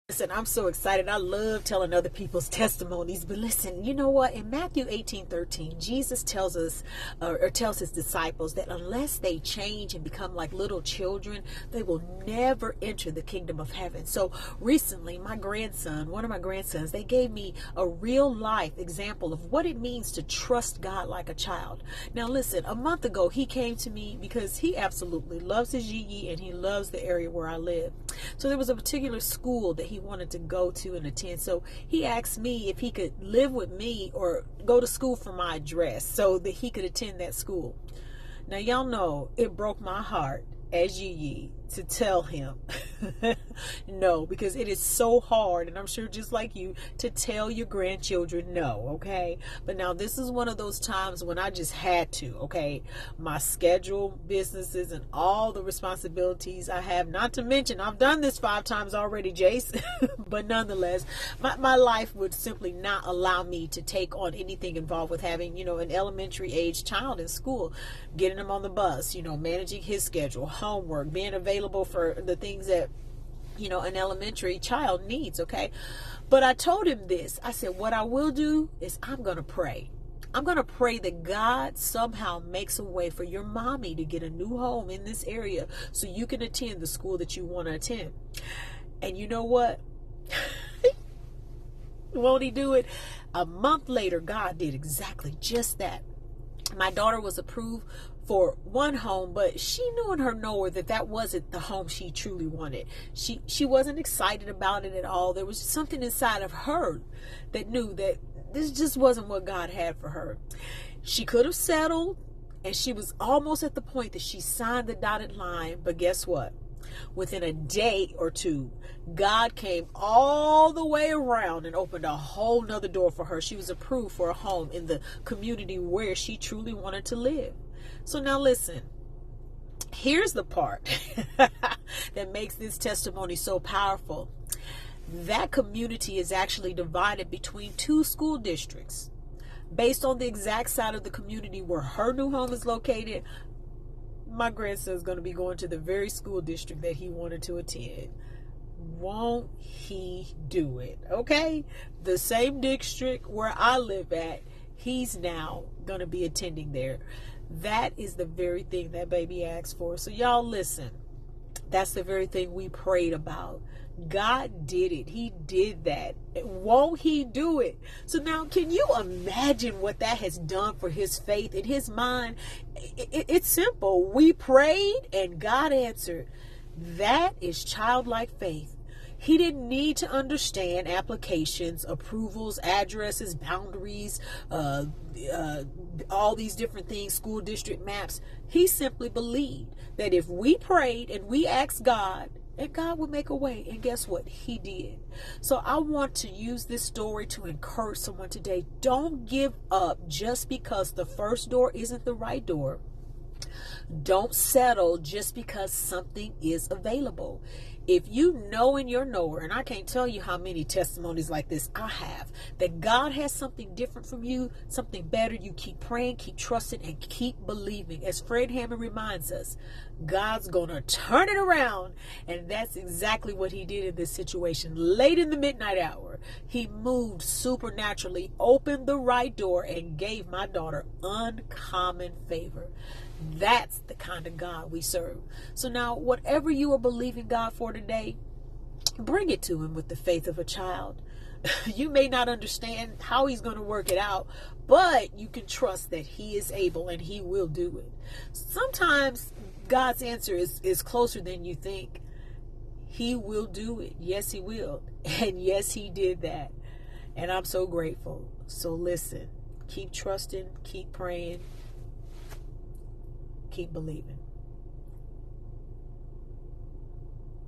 Listen, I'm so excited. I love telling other people's testimonies. But listen, you know what? In Matthew 18:13, Jesus tells us, or tells his disciples, that unless they change and become like little children, they will never enter the kingdom of heaven. So recently, one of my grandsons, they gave me a real life example of what it means to trust God like a child. Now listen, a month ago, he came to me because he absolutely loves his Yi and he loves the area where I live. So there was a particular school that he wanted to go to and attend. So he asked me if he could live with me or go to school for my address so that he could attend that school. Now, y'all know it broke my heart as Yi to tell him no, because it is so hard, and I'm sure just like you, to tell your grandchildren no, okay? But now this is one of those times when I just had to, okay? My schedule, businesses, and all the responsibilities I have, not to mention, I've done this 5 times already, Jace, but nonetheless, my life would simply not allow me to take on anything involved with having, an elementary age child in school, getting him on the bus, managing his schedule, homework, being available for the things that an elementary child needs, okay? But I told him this. I said, what I will do is I'm going to pray. I'm going to pray that God somehow makes a way for your mommy to get a new home in this area so you can attend the school that you want to attend. And you know what? Won't he do it? A month later, God did exactly just that. My daughter was approved for one home, but she knew in her knower that wasn't the home she truly wanted. She wasn't excited about it at all. There was something inside of her that knew that this just wasn't what God had for her. She could have settled, and she was almost at the point that she signed the dotted line, but guess what? Within a day or two, God came all the way around and opened a whole nother door for her. She was approved for a home in the community where she truly wanted to live. So now listen, here's the part that makes this testimony so powerful. That community is actually divided between 2 school districts. Based on the exact side of the community where her new home is located, my grandson is going to be going to the very school district that he wanted to attend. Won't he do it? Okay? The same district where I live at, he's now going to be attending there. That is the very thing that baby asked for. So y'all listen. That's the very thing we prayed about. God did it. He did that. Won't he do it? So now, can you imagine what that has done for his faith in his mind? It's simple. We prayed and God answered. That is childlike faith. He didn't need to understand applications, approvals, addresses, boundaries, all these different things, school district maps. He simply believed that if we prayed and we asked God, and God would make a way. And guess what? He did. So I want to use this story to encourage someone today. Don't give up just because the first door isn't the right door. Don't settle just because something is available. If you know in your knower, and I can't tell you how many testimonies like this I have, that God has something different from you, something better, you keep praying, keep trusting, and keep believing. As Fred Hammond reminds us, God's going to turn it around. And that's exactly what he did in this situation. Late in the midnight hour, he moved supernaturally, opened the right door, and gave my daughter uncommon favor. That's the kind of God we serve. So now, whatever you are believing God for today, bring it to him with the faith of a child. You may not understand how he's going to work it out, but you can trust that he is able and he will do it. Sometimes God's answer is closer than you think. He will do it. Yes, he will. And yes, he did that. And I'm so grateful. So listen, keep trusting, keep praying, keep believing.